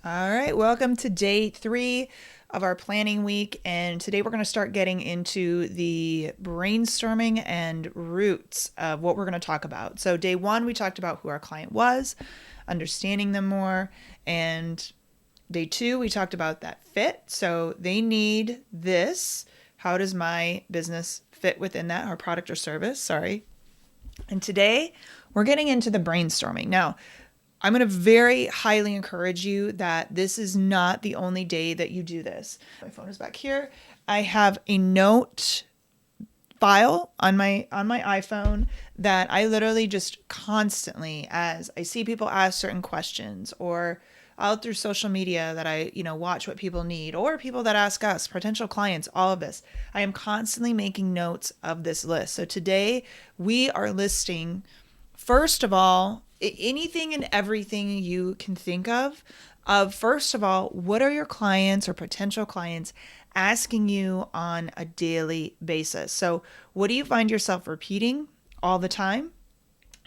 All right, welcome to day 3 of our planning week. And today we're going to start getting into the brainstorming and roots of what we're going to talk about. So, day 1, we talked about who our client was, understanding them more. And day 2, we talked about that fit. So, they need this. How does my business fit within that, or product or service? Sorry. And today we're getting into the brainstorming. Now, I'm going to very highly encourage you that this is not the only day that you do this. My phone is back here. I have a note file on my iPhone that I literally just constantly, as I see people ask certain questions, or out through social media that I, watch what people need, or people that ask us, potential clients, all of this, I am constantly making notes of this list. So today we are listing, first of all, anything and everything you can think of first of all, what are your clients or potential clients asking you on a daily basis? So what do you find yourself repeating all the time?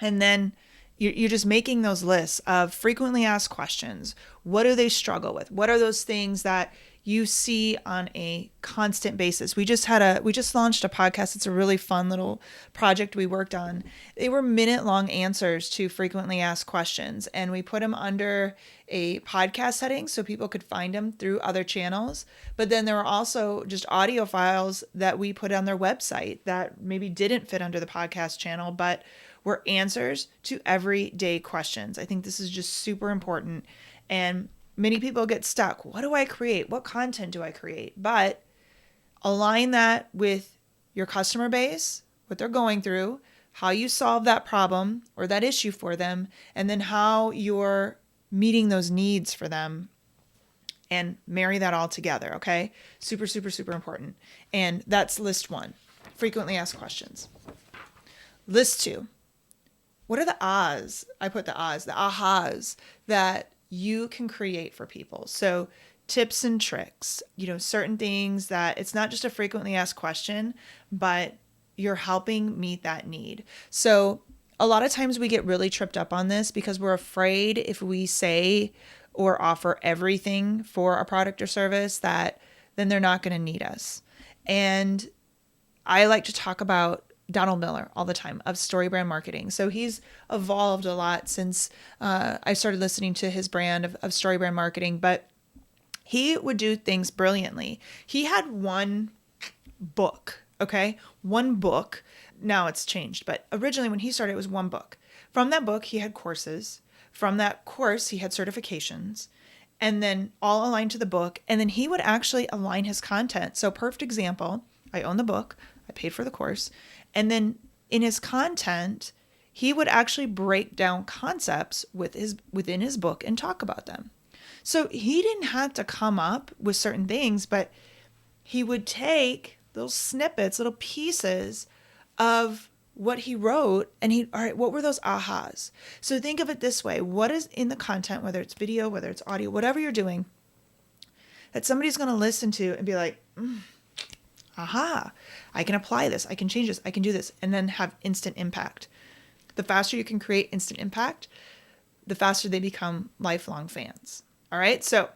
And then you're just making those lists of frequently asked questions. What do they struggle with? What are those things that you see on a constant basis? We just launched a podcast. It's a really fun little project we worked on. They were minute-long answers to frequently asked questions, and we put them under a podcast setting so people could find them through other channels. But then there were also just audio files that we put on their website that maybe didn't fit under the podcast channel, but were answers to everyday questions. I think this is just super important. And many people get stuck. What do I create? What content do I create? But align that with your customer base, what they're going through, how you solve that problem or that issue for them, and then how you're meeting those needs for them, and marry that all together, okay? Super, super, super important. And that's list 1, frequently asked questions. List 2, what are the ahs? I put the ahas that you can create for people. So tips and tricks, certain things that it's not just a frequently asked question, but you're helping meet that need. So a lot of times we get really tripped up on this because we're afraid if we say or offer everything for a product or service that then they're not going to need us. And I like to talk about Donald Miller all the time of StoryBrand Marketing. So he's evolved a lot since I started listening to his brand of StoryBrand Marketing, but he would do things brilliantly. He had one book, okay? One book. Now it's changed, but originally when he started, it was one book. From that book, he had courses. From that course, he had certifications, and then all aligned to the book. And then he would actually align his content. So perfect example, I own the book, I paid for the course. And then in his content, he would actually break down concepts within his book and talk about them. So he didn't have to come up with certain things, but he would take little snippets, little pieces of what he wrote, and all right, what were those ahas? So think of it this way. What is in the content, whether it's video, whether it's audio, whatever you're doing, that somebody's going to listen to and be like, aha, I can apply this, I can change this, I can do this, and then have instant impact. The faster you can create instant impact, the faster they become lifelong fans. All right, so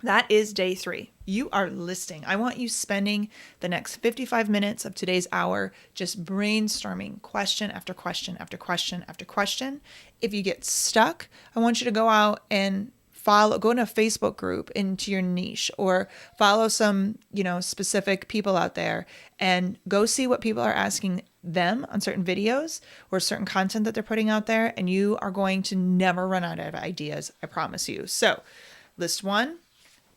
that is day 3. You are listing. I want you spending the next 55 minutes of today's hour just brainstorming question after question after question after question. If you get stuck, I want you to go out and go in a Facebook group into your niche, or follow some, specific people out there and go see what people are asking them on certain videos or certain content that they're putting out there. And you are going to never run out of ideas. I promise you. So list 1,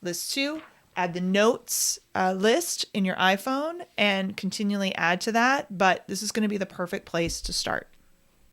list 2, add the notes list in your iPhone and continually add to that. But this is going to be the perfect place to start.